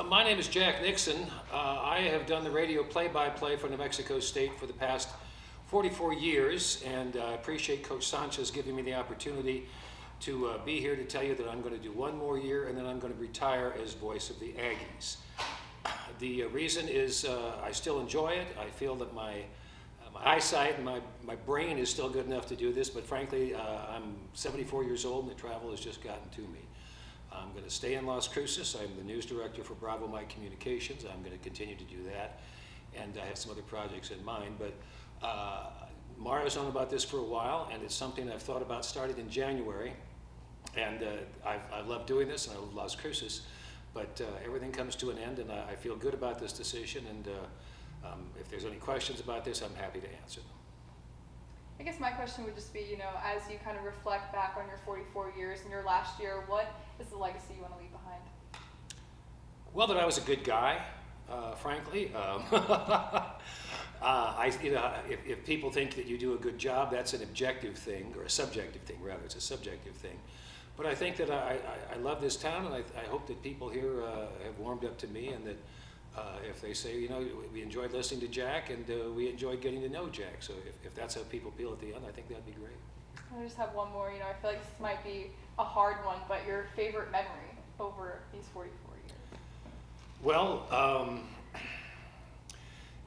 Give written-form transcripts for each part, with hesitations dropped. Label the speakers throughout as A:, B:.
A: My name is Jack Nixon. I have done the radio play-by-play for New Mexico State for the past 44 years, and I appreciate Coach Sanchez giving me the opportunity to be here to tell you that I'm going to do one more year and then I'm going to retire as voice of the Aggies. The reason is I still enjoy it. I feel that my eyesight and my brain is still good enough to do this, but frankly, I'm 74 years old and the travel has just gotten to me. I'm going to stay in Las Cruces. I'm the news director for Bravo Mike Communications. I'm going to continue to do that, and I have some other projects in mind. But Mario's known about this for a while, and it's something I've thought about starting in January. And I love doing this, and I love Las Cruces. But everything comes to an end, and I feel good about this decision. And if there's any questions about this, I'm happy to answer them.
B: I guess my question would just be, as you kind of reflect back on your 44 years and your last year, what is the legacy you want to leave behind?
A: Well, that I was a good guy, frankly. If people think that you do a good job, that's an objective thing, or a subjective thing, rather. It's a subjective thing. But I think that I love this town, and I hope that people here have warmed up to me, and that if they say, we enjoyed listening to Jack, and we enjoyed getting to know Jack. So if that's how people feel at the end, I think that'd be great.
B: I just have one more. I feel like this might be a hard one, but your favorite memory over these 44 years?
A: Well,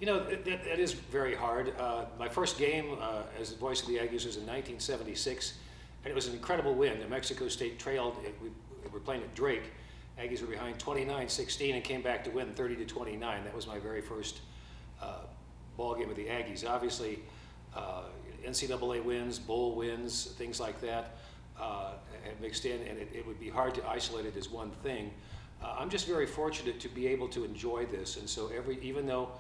A: that is very hard. My first game as the voice of the Aggies was in 1976, and it was an incredible win. New Mexico State trailed. We were playing at Drake. Aggies were behind 29-16 and came back to win 30-29. That was my very first ball game with the Aggies. Obviously, NCAA wins, bowl wins, things like that had mixed in, and it would be hard to isolate it as one thing. I'm just very fortunate to be able to enjoy this, and so even though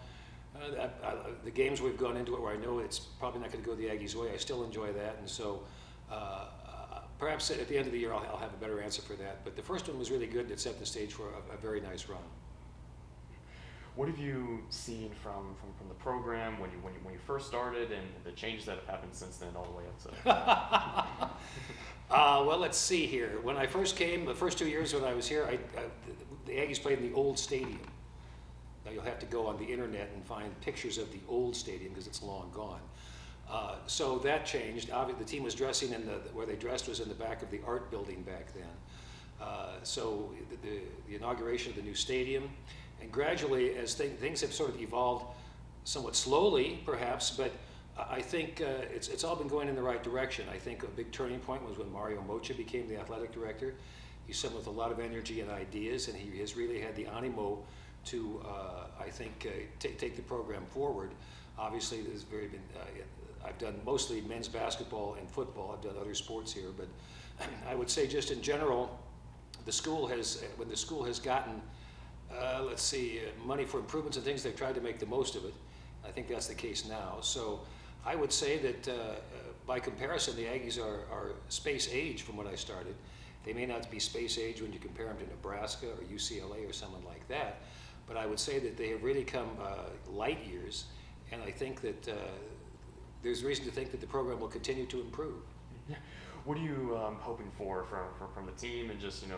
A: the games we've gone into it where I know it's probably not going to go the Aggies' way, I still enjoy that, and so perhaps at the end of the year I'll have a better answer for that. But the first one was really good, and it set the stage for a very nice run.
C: What have you seen from the program when you first started, and the changes that have happened since then all the way up to?
A: Well, let's see here. When I first came, the first 2 years when I was here, the Aggies played in the old stadium. Now you'll have to go on the internet and find pictures of the old stadium because it's long gone. So that changed. Obviously, the team was dressing where they dressed was in the back of the art building back then. So the inauguration of the new stadium, and gradually as things have sort of evolved somewhat slowly, perhaps, but I think it's all been going in the right direction. I think a big turning point was when Mario Mocha became the athletic director. He's someone with a lot of energy and ideas, and he has really had the animo to, I think, take the program forward. Obviously, there's I've done mostly men's basketball and football. I've done other sports here, but I would say just in general, when the school has gotten, money for improvements and things, they've tried to make the most of it. I think that's the case now. So I would say that by comparison, the Aggies are space age from when I started. They may not be space age when you compare them to Nebraska or UCLA or someone like that, but I would say that they have really come light years, and I think that there's reason to think that the program will continue to improve.
C: What are you hoping for from the team, and just in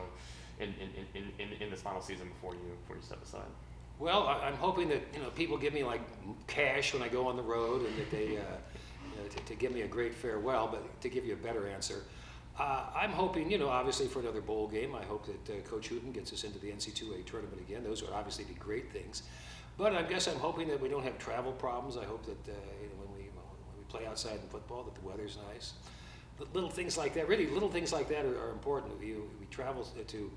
C: this final season before you step aside?
A: Well, I'm hoping that people give me like cash when I go on the road, and that they to give me a great farewell. But to give you a better answer, I'm hoping obviously for another bowl game. I hope that Coach Hooten gets us into the NC2A tournament again. Those would obviously be great things. But I guess I'm hoping that we don't have travel problems. I hope that when we play outside in football, that the weather's nice. Little things like that, really little things like that are important. We travel to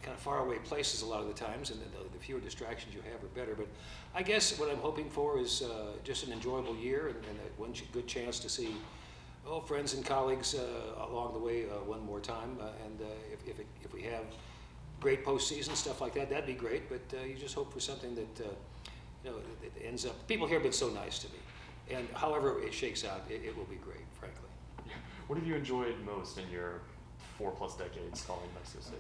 A: kind of faraway places a lot of the times, and the fewer distractions you have are better. But I guess what I'm hoping for is just an enjoyable year, and one good chance to see friends and colleagues along the way one more time. And if we have great postseason, stuff like that, that'd be great. But you just hope for something that it ends up. People here have been so nice to me. And however it shakes out, it will be great, frankly.
C: Yeah. What have you enjoyed most in your 4+ decades calling Mexico State?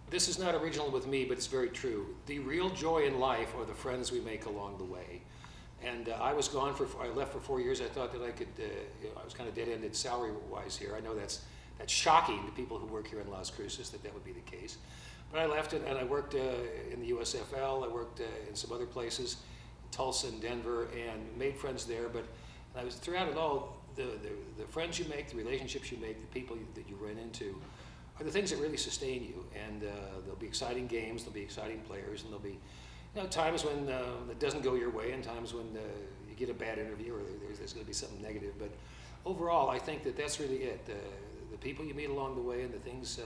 A: This is not original with me, but it's very true. The real joy in life are the friends we make along the way. And I left for 4 years. I thought that I could, I was kind of dead-ended salary-wise here. I know that's shocking to people who work here in Las Cruces that would be the case. But I left it and I worked in the USFL. I worked in some other places, Tulsa and Denver, and made friends there. But I was throughout it all, the friends you make, the relationships you make, the people that you run into, are the things that really sustain you. And there'll be exciting games, there'll be exciting players, and there'll be times when it doesn't go your way, and times when you get a bad interview or there's going to be something negative. But overall, I think that that's really it. The people you meet along the way and the things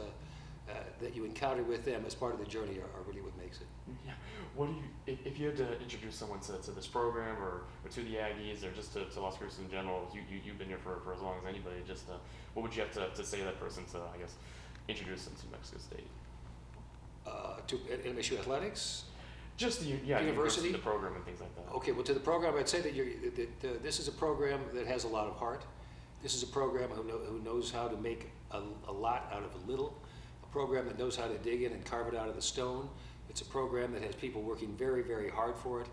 A: that you encounter with them as part of the journey are really what makes it.
C: Yeah. What do you, if you had to introduce someone to this program or to the Aggies or just to Las Cruces in general, you've been here for as long as anybody, just what would you have to say to that person to, I guess, introduce them to Mexico State?
A: To MSU athletics?
C: Just the
A: University?
C: the program and things like that.
A: Okay, well, to the program, I'd say that this is a program that has a lot of heart. This is a program who knows how to make a lot out of a little. A program that knows how to dig in and carve it out of the stone. It's a program that has people working very, very hard for it,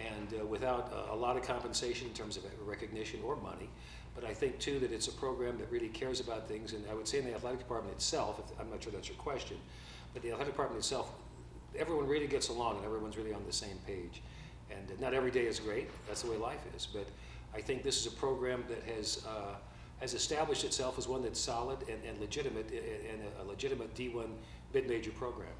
A: and without a lot of compensation in terms of recognition or money. But I think, too, that it's a program that really cares about things, and I would say in the athletic department itself, I'm not sure that's your question, but the athletic department itself, everyone really gets along and everyone's really on the same page. And not every day is great, that's the way life is, but I think this is a program that has established itself as one that's solid and legitimate, and a legitimate D1 mid-major program.